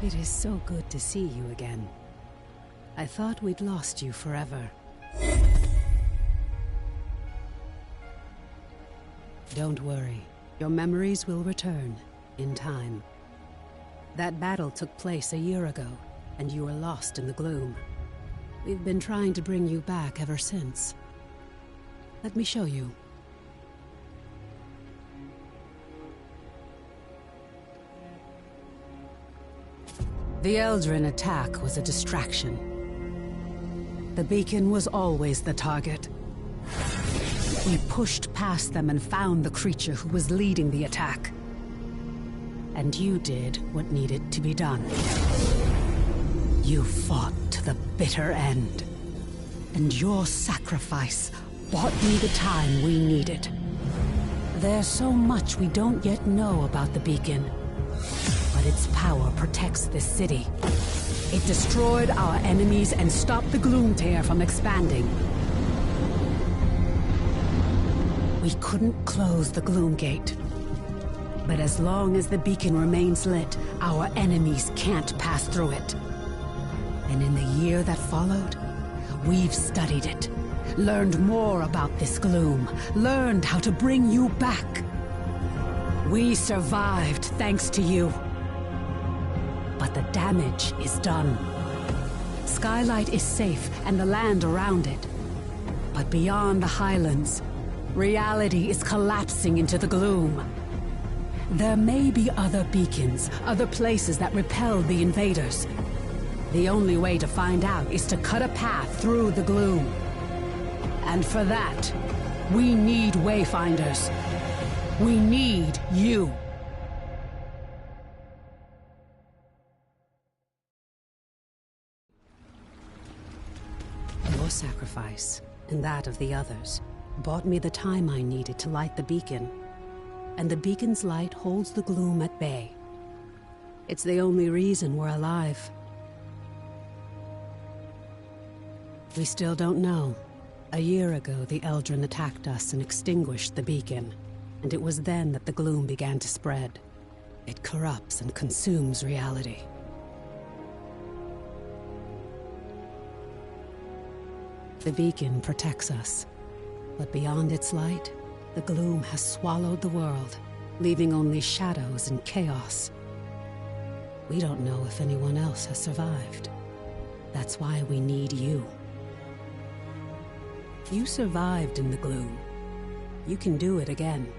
It is so good to see you again. I thought we'd lost you forever. Don't worry. Your memories will return, in time. That battle took place a year ago, and you were lost in the gloom. We've been trying to bring you back ever since. Let me show you. The Eldrin attack was a distraction. The beacon was always the target. We pushed past them and found the creature who was leading the attack. And you did what needed to be done. You fought to the bitter end. And your sacrifice bought me the time we needed. There's so much we don't yet know about the beacon. But its power protects this city. It destroyed our enemies and stopped the Gloomtear from expanding. We couldn't close the Gloomgate. But as long as the beacon remains lit, our enemies can't pass through it. And in the year that followed, we've studied it, learned more about this gloom, learned how to bring you back. We survived thanks to you. But the damage is done. Skylight is safe and the land around it. But beyond the highlands, reality is collapsing into the gloom. There may be other beacons, other places that repel the invaders. The only way to find out is to cut a path through the gloom. And for that, we need Wayfinders. We need you. Your sacrifice, and that of the others, bought me the time I needed to light the beacon. And the beacon's light holds the gloom at bay. It's the only reason we're alive. We still don't know. A year ago, the Eldrin attacked us and extinguished the beacon. And it was then that the gloom began to spread. It corrupts and consumes reality. The beacon protects us. But beyond its light, the gloom has swallowed the world, leaving only shadows and chaos. We don't know if anyone else has survived. That's why we need you. You survived in the gloom. You can do it again.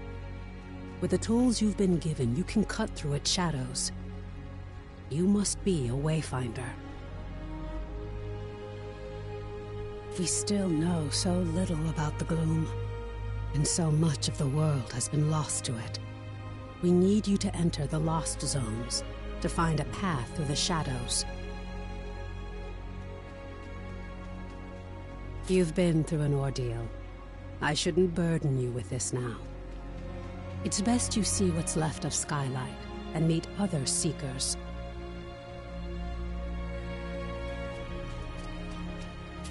With the tools you've been given, you can cut through its shadows. You must be a Wayfinder. We still know so little about the gloom, and so much of the world has been lost to it. We need you to enter the Lost Zones, to find a path through the shadows. You've been through an ordeal. I shouldn't burden you with this now. It's best you see what's left of Skylight, and meet other Seekers.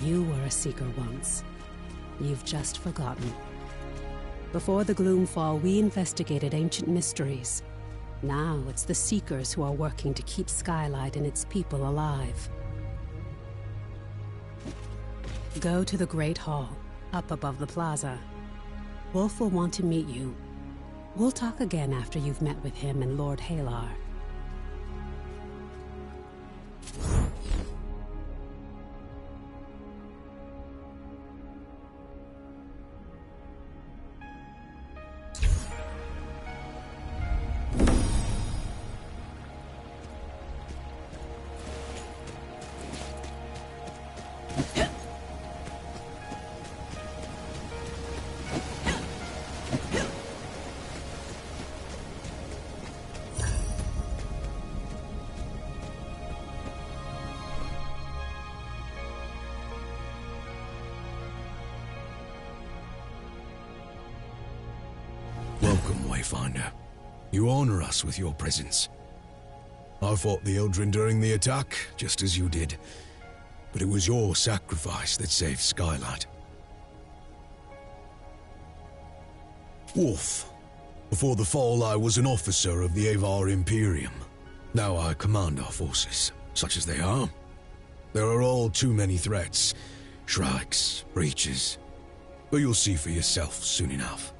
You were a Seeker once. You've just forgotten. Before the Gloomfall, we investigated ancient mysteries. Now it's the Seekers who are working to keep Skylight and its people alive. Go to the Great Hall, up above the plaza. Wolf will want to meet you. We'll talk again after you've met with him and Lord Halar. Welcome, Wayfinder. You honor us with your presence. I fought the Eldrin during the attack, just as you did. But it was your sacrifice that saved Skylight. Wolf. Before the fall, I was an officer of the Avar Imperium. Now I command our forces, such as they are. There are all too many threats, strikes, breaches. But you'll see for yourself soon enough.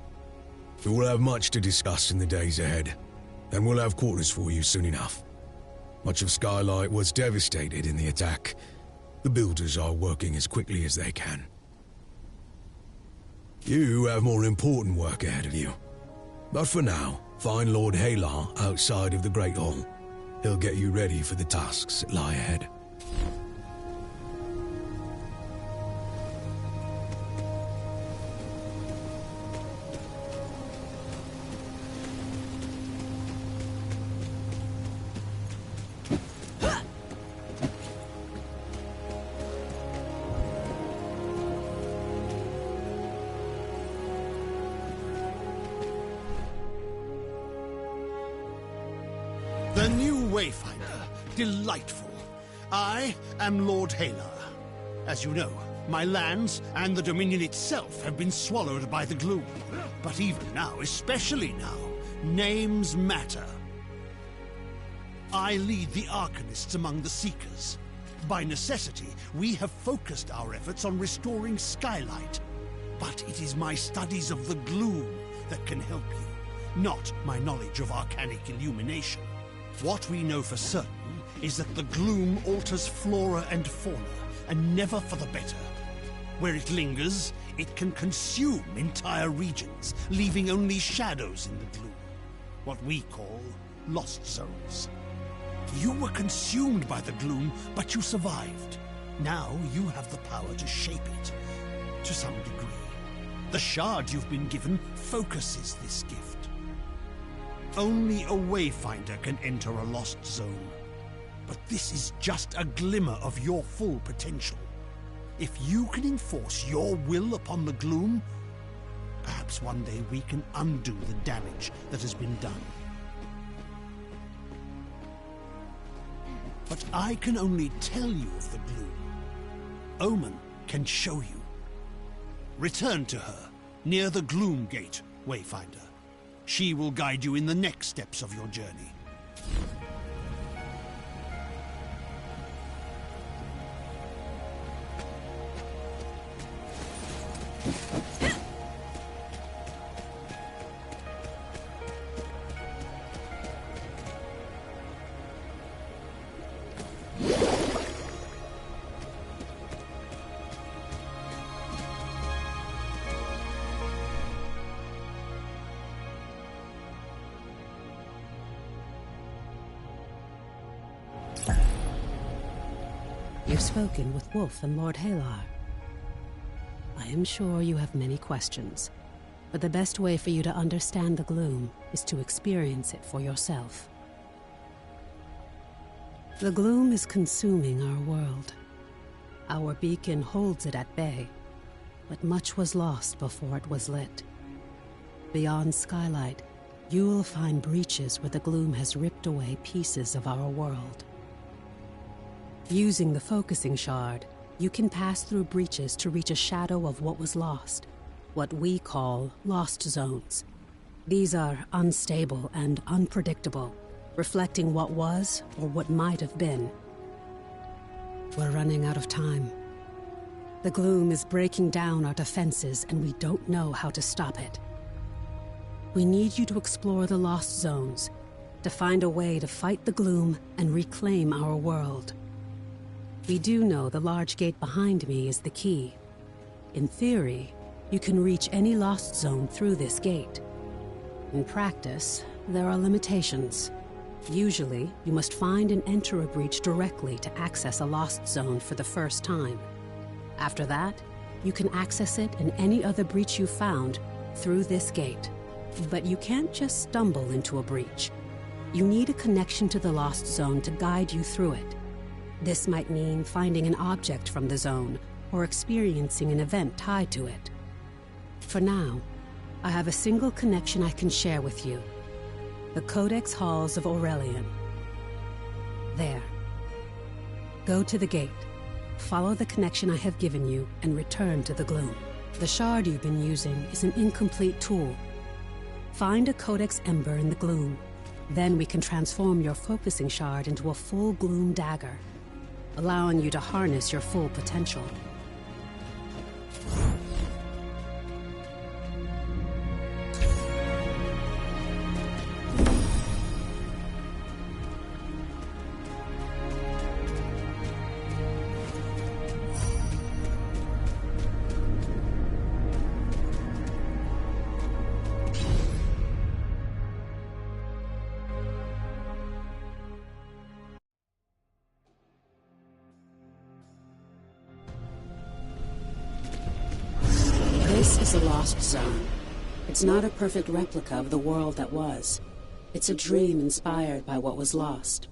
We will have much to discuss in the days ahead, and we'll have quarters for you soon enough. Much of Skylight was devastated in the attack. The builders are working as quickly as they can. You have more important work ahead of you. But for now, find Lord Halar outside of the Great Hall. He'll get you ready for the tasks that lie ahead. The new Wayfinder. Delightful. I am Lord Halar. As you know, my lands and the Dominion itself have been swallowed by the gloom. But even now, especially now, names matter. I lead the Arcanists among the Seekers. By necessity, we have focused our efforts on restoring Skylight. But it is my studies of the gloom that can help you, not my knowledge of arcanic illumination. What we know for certain is that the gloom alters flora and fauna, and never for the better. Where it lingers, it can consume entire regions, leaving only shadows in the gloom. What we call lost zones. You were consumed by the gloom, but you survived. Now you have the power to shape it, to some degree. The shard you've been given focuses this gift. Only a Wayfinder can enter a lost zone. But this is just a glimmer of your full potential. If you can enforce your will upon the gloom, perhaps one day we can undo the damage that has been done. But I can only tell you of the gloom. Omen can show you. Return to her, near the Gloom Gate, Wayfinder. She will guide you in the next steps of your journey. You've spoken with Wolf and Lord Halar. I am sure you have many questions, but the best way for you to understand the gloom is to experience it for yourself. The gloom is consuming our world. Our beacon holds it at bay, but much was lost before it was lit. Beyond Skylight, you will find breaches where the gloom has ripped away pieces of our world. Using the focusing shard, you can pass through breaches to reach a shadow of what was lost, what we call lost zones. These are unstable and unpredictable, reflecting what was or what might have been. We're running out of time. The gloom is breaking down our defenses, and we don't know how to stop it. We need you to explore the lost zones, to find a way to fight the gloom and reclaim our world. We do know the large gate behind me is the key. In theory, you can reach any lost zone through this gate. In practice, there are limitations. Usually, you must find and enter a breach directly to access a lost zone for the first time. After that, you can access it in any other breach you found through this gate. But you can't just stumble into a breach. You need a connection to the lost zone to guide you through it. This might mean finding an object from the zone, or experiencing an event tied to it. For now, I have a single connection I can share with you. The Codex Halls of Aurelian. There. Go to the gate, follow the connection I have given you, and return to the gloom. The shard you've been using is an incomplete tool. Find a Codex Ember in the gloom. Then we can transform your focusing shard into a full gloom dagger, allowing you to harness your full potential. This is a lost zone. It's not a perfect replica of the world that was. It's a dream inspired by what was lost.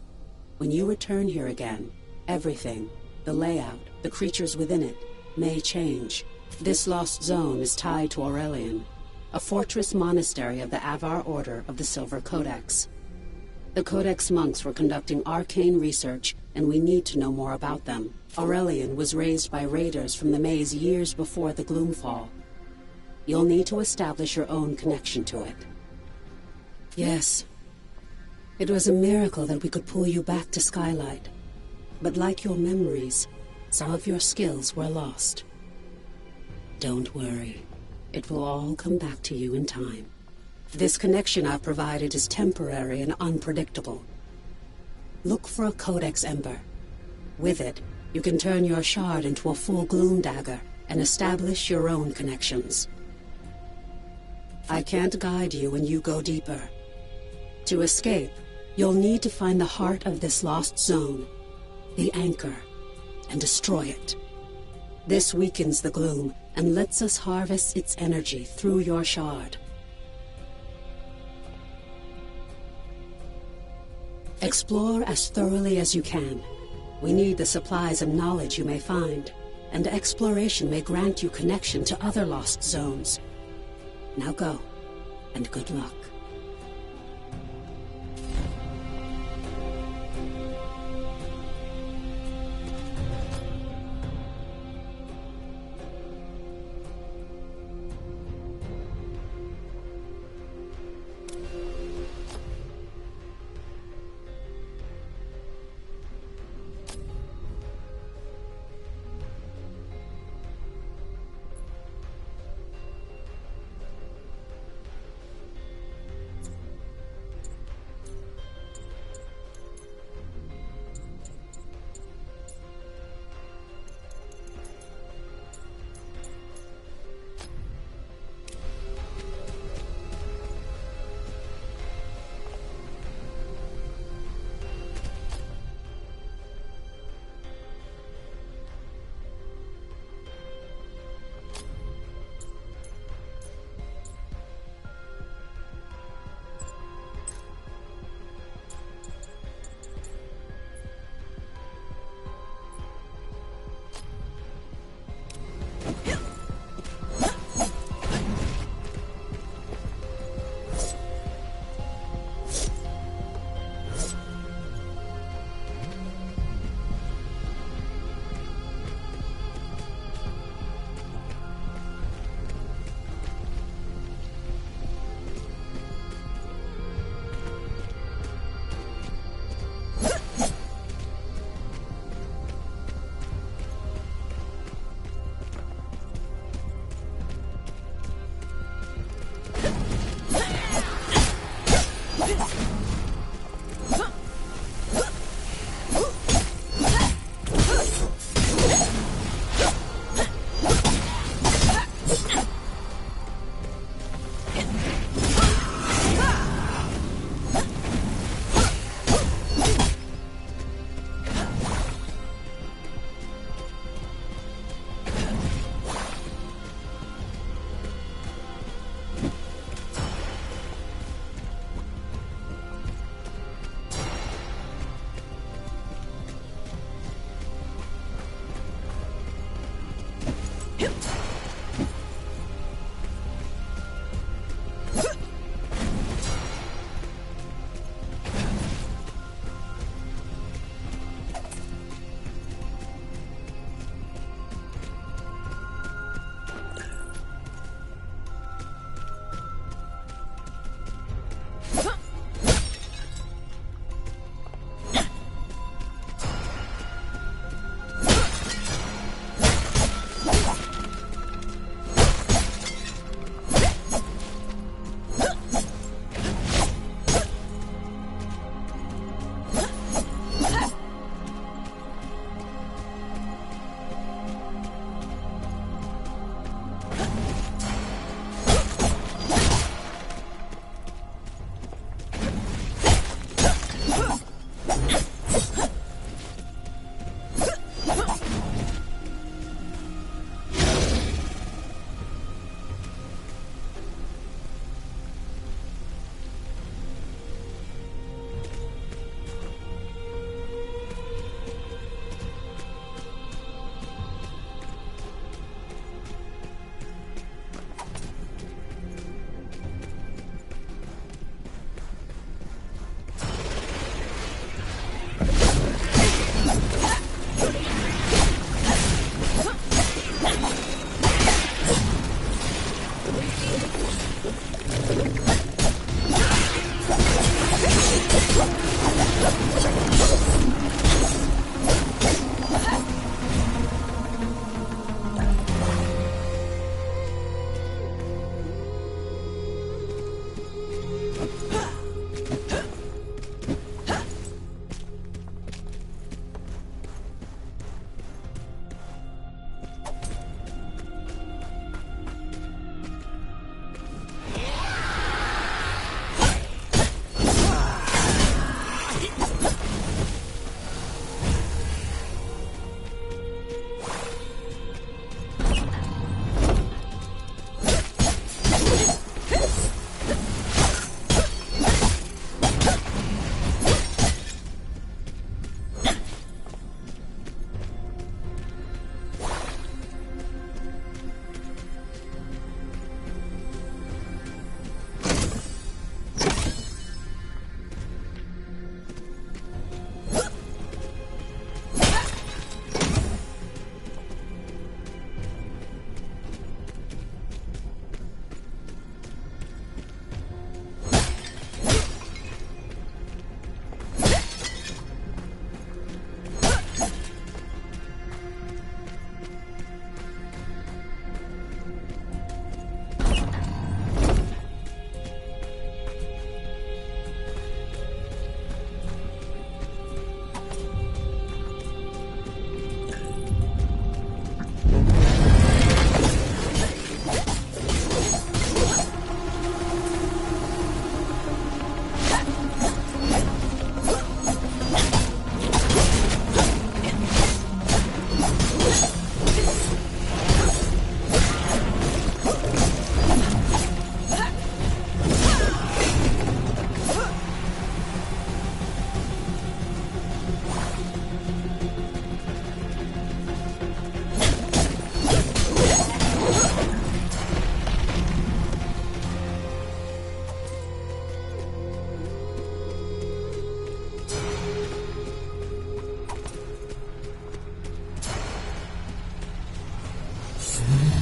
When you return here again, everything, the layout, the creatures within it, may change. This lost zone is tied to Aurelian, a fortress monastery of the Avar Order of the Silver Codex. The Codex monks were conducting arcane research, and we need to know more about them. Aurelian was raised by raiders from the maze years before the Gloomfall. You'll need to establish your own connection to it. Yes, it was a miracle that we could pull you back to Skylight. But like your memories, some of your skills were lost. Don't worry. It will all come back to you in time. This connection I've provided is temporary and unpredictable. Look for a Codex Ember. With it, you can turn your shard into a full gloom dagger and establish your own connections. I can't guide you when you go deeper. To escape, you'll need to find the heart of this lost zone, the anchor, and destroy it. This weakens the gloom and lets us harvest its energy through your shard. Explore as thoroughly as you can. We need the supplies and knowledge you may find, and exploration may grant you connection to other lost zones. Now go, and good luck.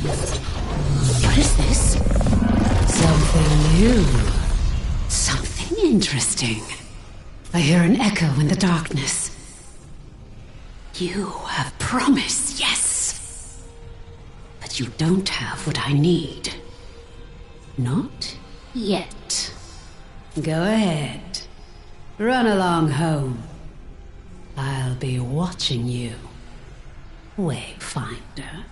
What is this? Something new. Something interesting. I hear an echo in the darkness. You have promise, yes. But you don't have what I need. Not yet. Go ahead. Run along home. I'll be watching you, Wayfinder.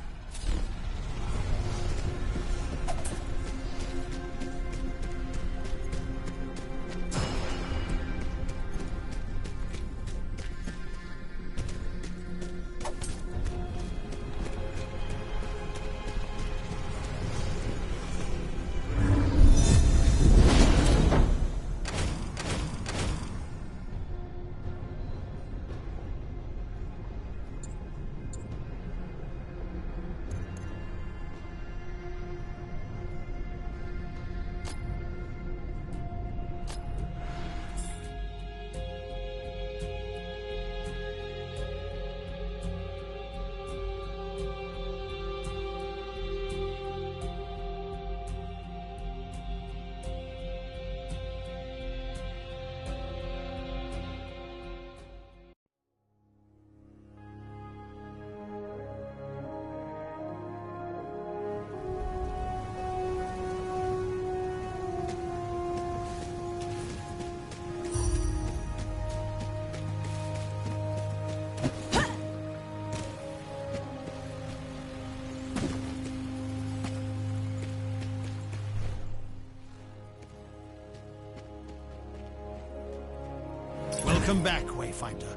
Welcome back, Wayfinder.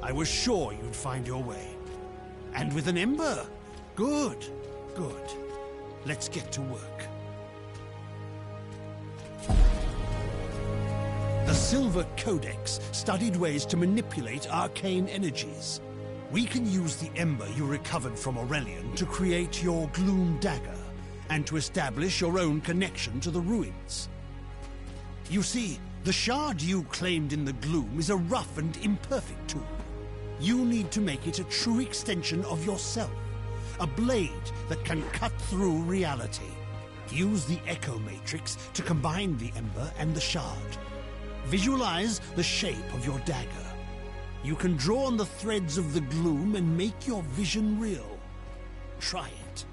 I was sure you'd find your way. And with an ember? Good, good. Let's get to work. The Silver Codex studied ways to manipulate arcane energies. We can use the ember you recovered from Aurelian to create your Gloom Dagger, and to establish your own connection to the ruins. You see, the shard you claimed in the gloom is a rough and imperfect tool. You need to make it a true extension of yourself, a blade that can cut through reality. Use the Echo Matrix to combine the ember and the shard. Visualize the shape of your dagger. You can draw on the threads of the gloom and make your vision real. Try it.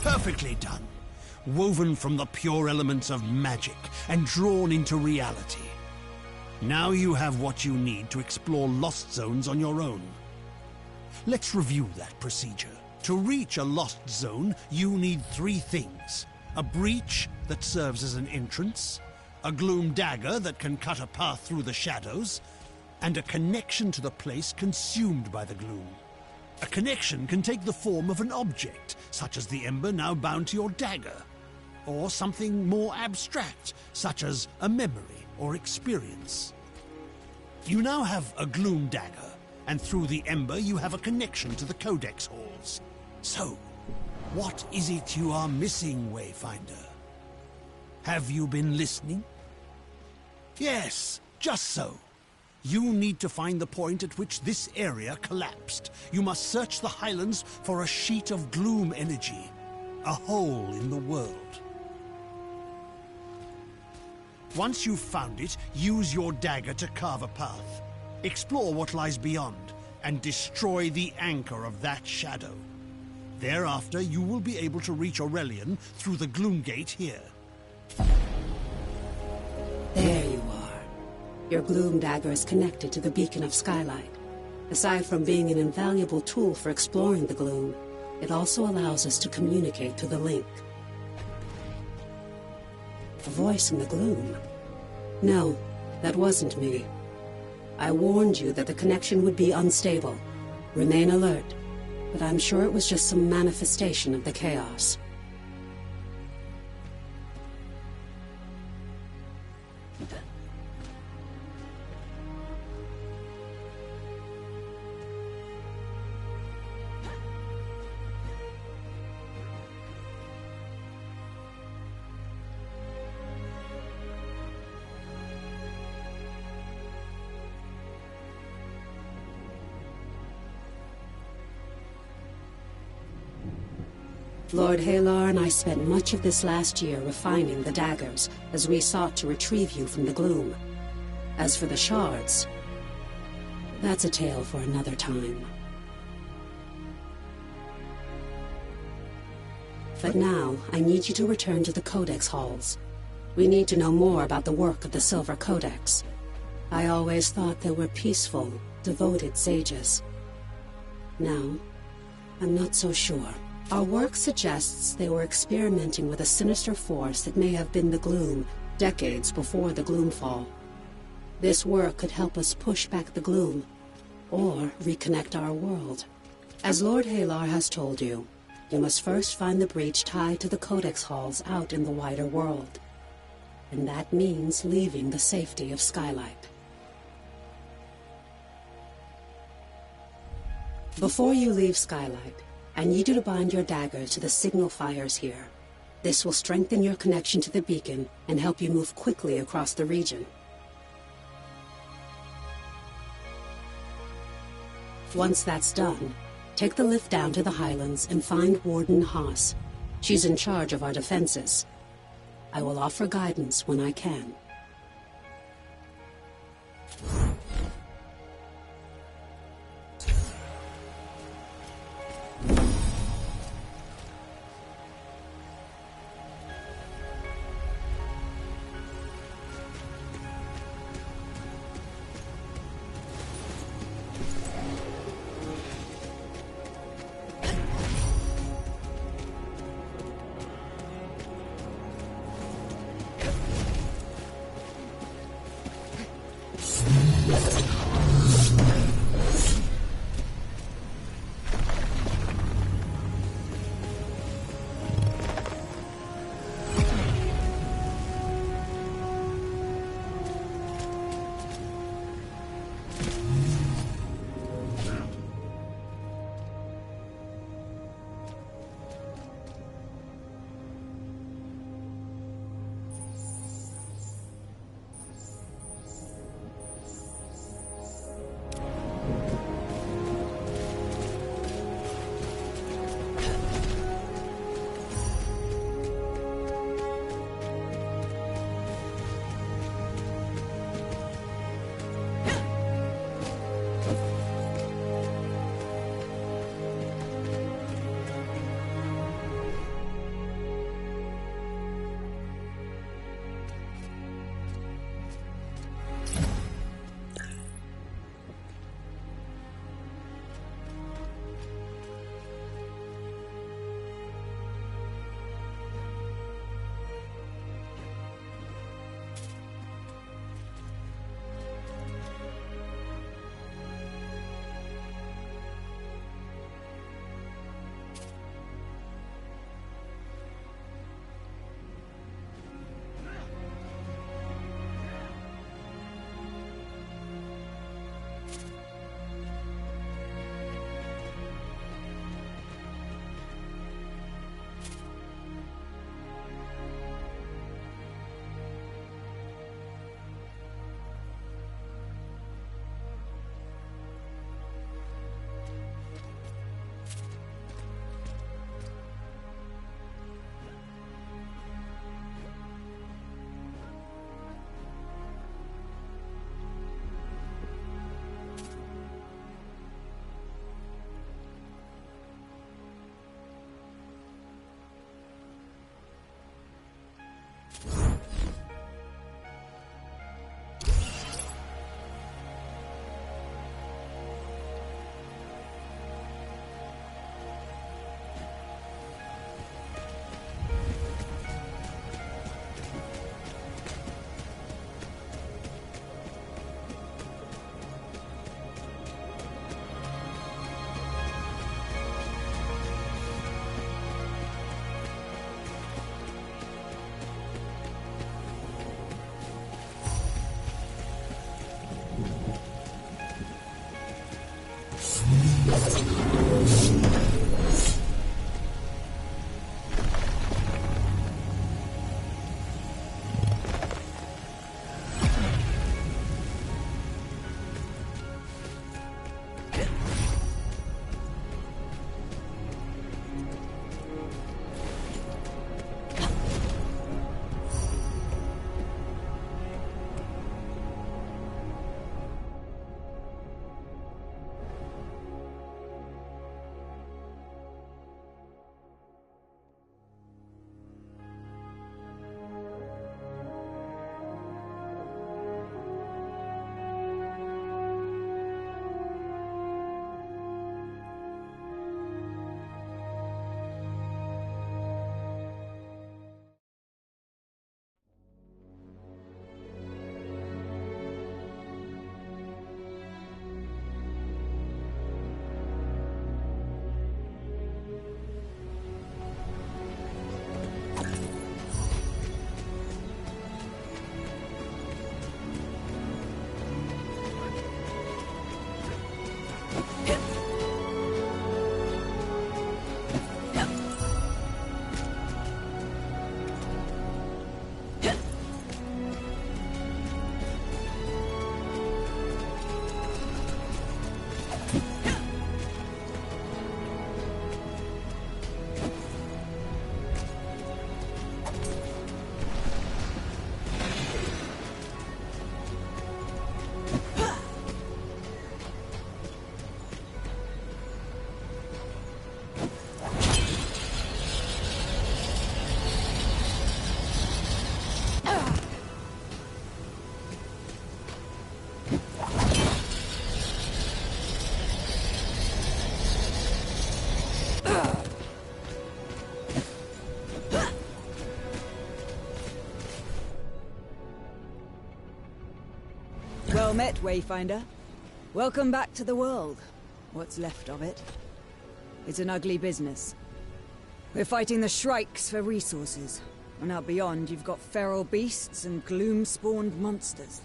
Perfectly done. Woven from the pure elements of magic and drawn into reality. Now you have what you need to explore lost zones on your own. Let's review that procedure. To reach a lost zone, you need 3 things. A breach that serves as an entrance, a gloom dagger that can cut a path through the shadows, and a connection to the place consumed by the gloom. A connection can take the form of an object, such as the ember now bound to your dagger, or something more abstract, such as a memory or experience. You now have a gloom dagger, and through the ember you have a connection to the Codex halls. So, what is it you are missing, Wayfinder? Have you been listening? Yes, just so. You need to find the point at which this area collapsed. You must search the Highlands for a sheet of gloom energy, a hole in the world. Once you've found it, use your dagger to carve a path. Explore what lies beyond, and destroy the anchor of that shadow. Thereafter, you will be able to reach Aurelion through the Gloom Gate here. There you are. Your Gloom Dagger is connected to the Beacon of Skylight. Aside from being an invaluable tool for exploring the Gloom, it also allows us to communicate through the link. A voice in the gloom? No, that wasn't me. I warned you that the connection would be unstable. Remain alert, but I'm sure it was just some manifestation of the chaos. Lord Halar and I spent much of this last year refining the daggers as we sought to retrieve you from the gloom. As for the shards, that's a tale for another time. But now, I need you to return to the Codex halls. We need to know more about the work of the Silver Codex. I always thought they were peaceful, devoted sages. Now, I'm not so sure. Our work suggests they were experimenting with a sinister force that may have been the Gloom, decades before the Gloomfall. This work could help us push back the Gloom, or reconnect our world. As Lord Halar has told you, you must first find the breach tied to the Codex halls out in the wider world. And that means leaving the safety of Skylight. Before you leave Skylight, I need you to bind your dagger to the signal fires here. This will strengthen your connection to the beacon and help you move quickly across the region. Once that's done, take the lift down to the Highlands and find Warden Haas. She's in charge of our defenses. I will offer guidance when I can. Well met, Wayfinder. Welcome back to the world. What's left of it. It's an ugly business. We're fighting the Shrikes for resources. And out beyond, you've got feral beasts and gloom-spawned monsters.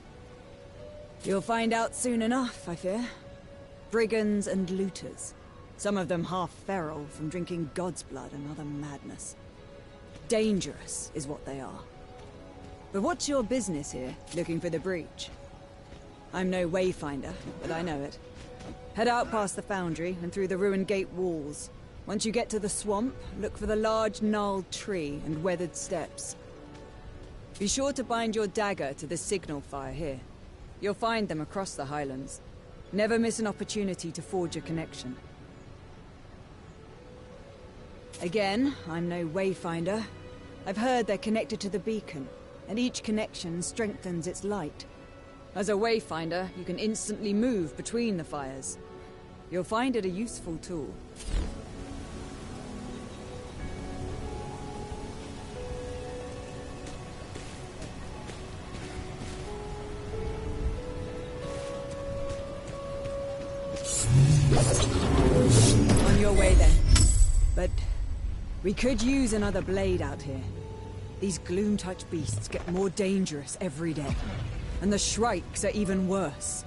You'll find out soon enough, I fear. Brigands and looters. Some of them half feral from drinking God's blood and other madness. Dangerous is what they are. But what's your business here, looking for the breach? I'm no Wayfinder, but I know it. Head out past the foundry and through the ruined gate walls. Once you get to the swamp, look for the large gnarled tree and weathered steps. Be sure to bind your dagger to the signal fire here. You'll find them across the highlands. Never miss an opportunity to forge a connection. Again, I'm no Wayfinder. I've heard they're connected to the beacon, and each connection strengthens its light. As a Wayfinder, you can instantly move between the fires. You'll find it a useful tool. On your way then. But we could use another blade out here. These gloom-touch beasts get more dangerous every day. And the Shrikes are even worse.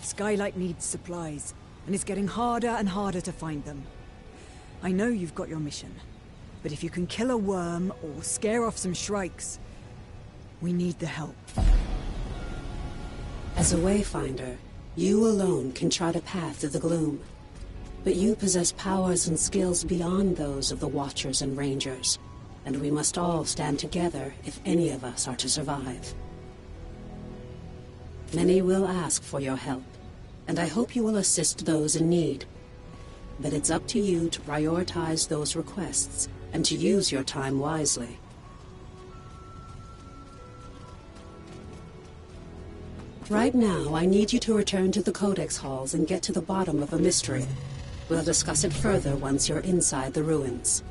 Skylight needs supplies, and it's getting harder and harder to find them. I know you've got your mission, but if you can kill a worm or scare off some Shrikes, we need the help. As a Wayfinder, you alone can chart a path through the gloom. But you possess powers and skills beyond those of the Watchers and Rangers, and we must all stand together if any of us are to survive. Many will ask for your help, and I hope you will assist those in need. But it's up to you to prioritize those requests, and to use your time wisely. Right now, I need you to return to the Codex halls and get to the bottom of a mystery. We'll discuss it further once you're inside the ruins.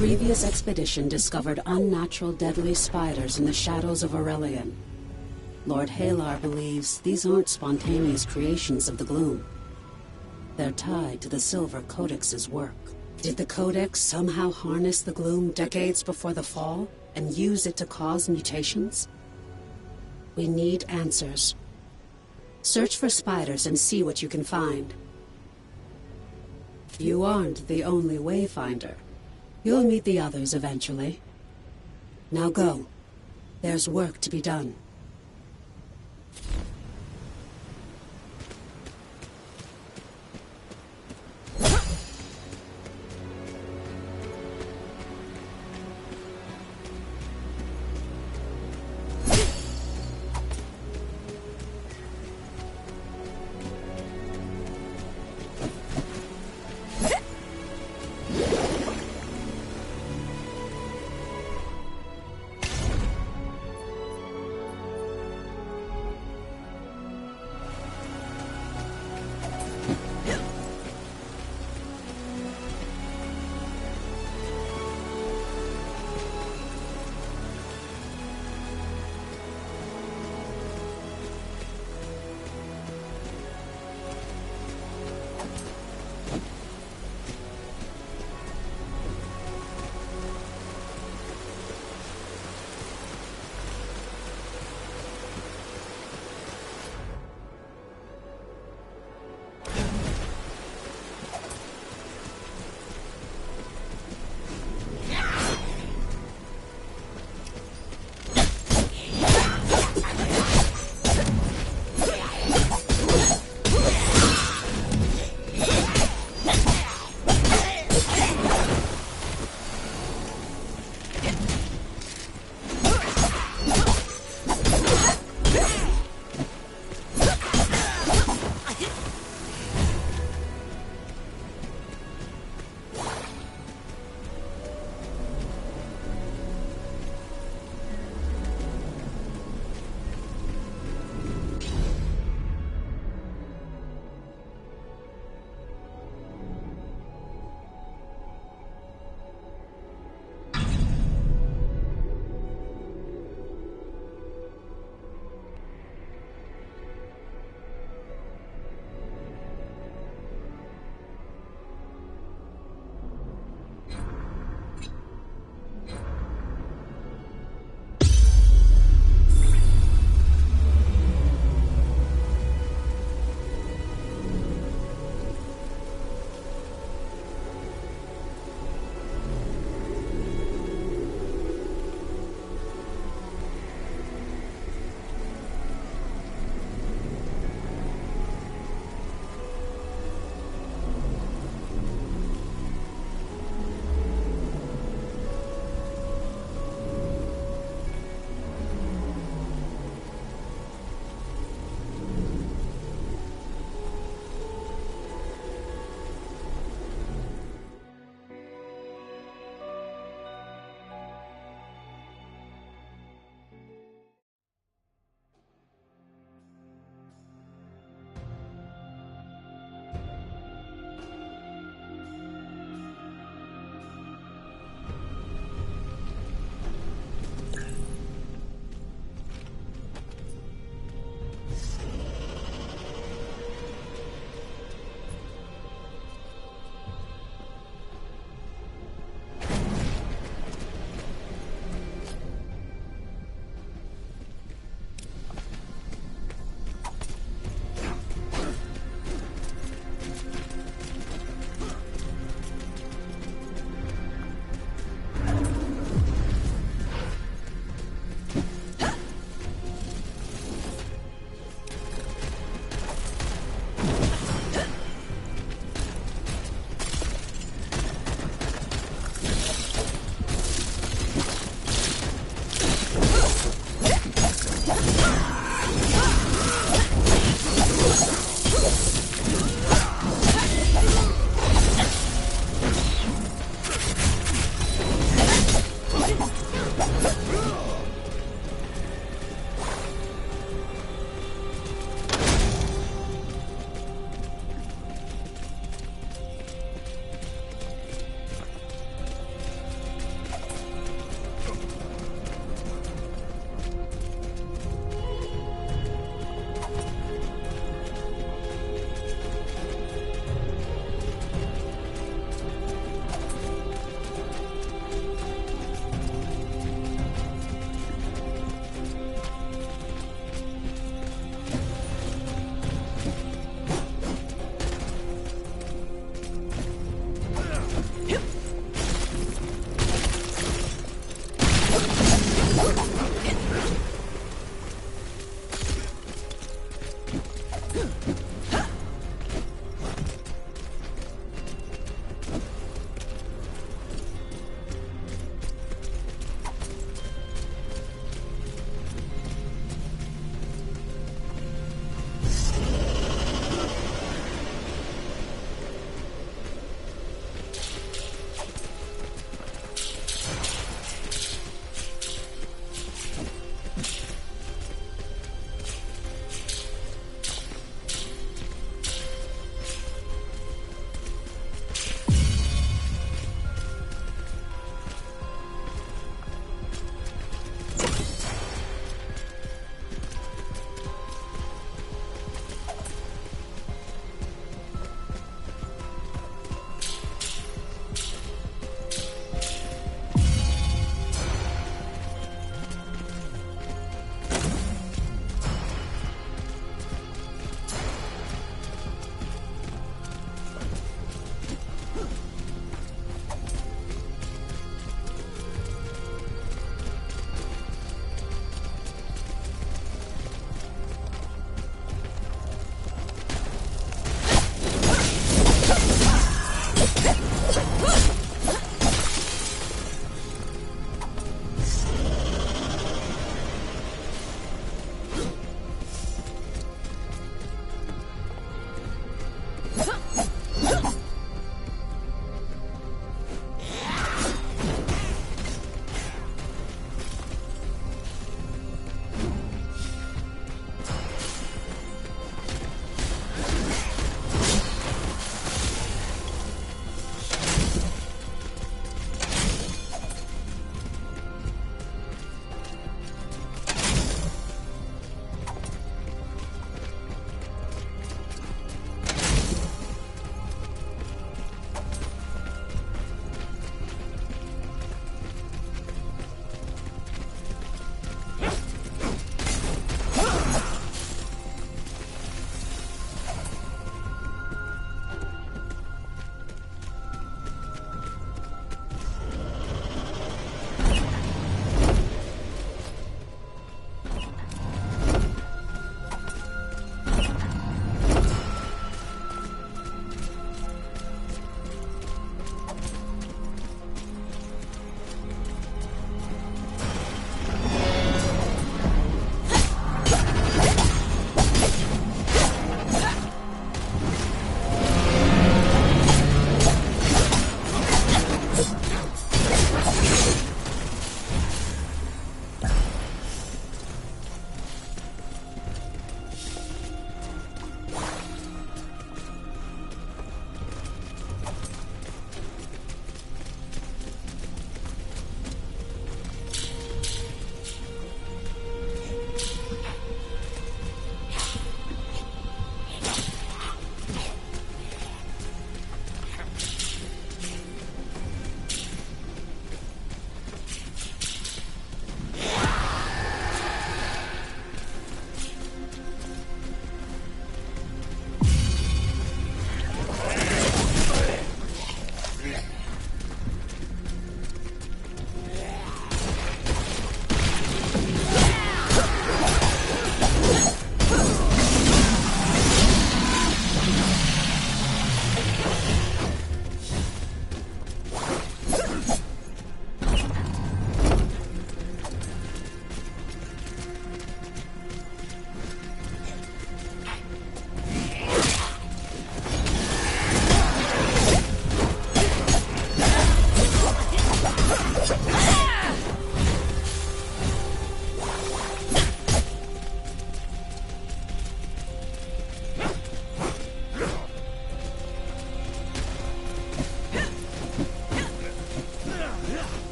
previous expedition discovered unnatural deadly spiders in the shadows of Aurelian. Lord Halar believes these aren't spontaneous creations of the Gloom. They're tied to the Silver Codex's work. Did the Codex somehow harness the Gloom decades before the Fall and use it to cause mutations? We need answers. Search for spiders and see what you can find. You aren't the only Wayfinder. You'll meet the others eventually. Now go. There's work to be done.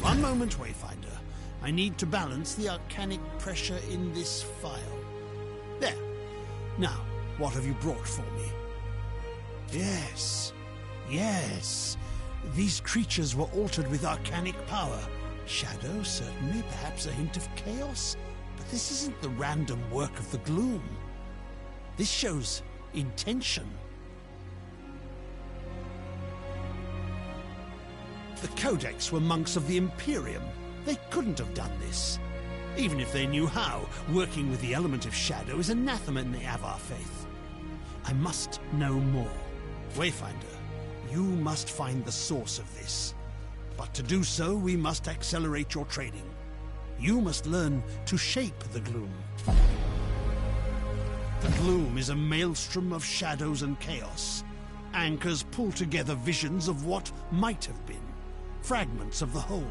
One moment, Wayfinder. I need to balance the arcanic pressure in this file. There. Now, what have you brought for me? Yes. Yes. These creatures were altered with arcanic power. Shadow, certainly, perhaps a hint of chaos. But this isn't the random work of the gloom. This shows intention. The Codex were monks of the Imperium. They couldn't have done this. Even if they knew how, working with the element of shadow is anathema in the Avar faith. I must know more. Wayfinder, you must find the source of this. But to do so, we must accelerate your training. You must learn to shape the gloom. The gloom is a maelstrom of shadows and chaos. Anchors pull together visions of what might have been. Fragments of the whole.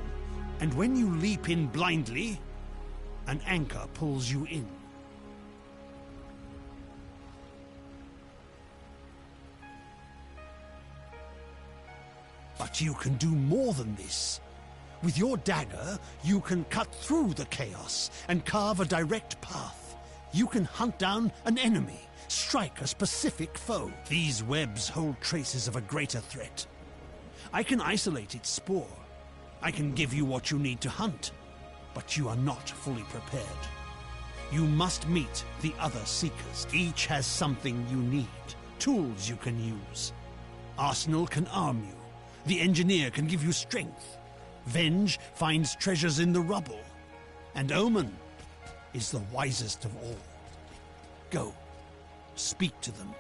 And when you leap in blindly, an anchor pulls you in. But you can do more than this. With your dagger, you can cut through the chaos and carve a direct path. You can hunt down an enemy, strike a specific foe. These webs hold traces of a greater threat. I can isolate its spore. I can give you what you need to hunt, but you are not fully prepared. You must meet the other Seekers. Each has something you need, tools you can use. Arsenal can arm you. The Engineer can give you strength. Venge finds treasures in the rubble. And Omen is the wisest of all. Go, speak to them.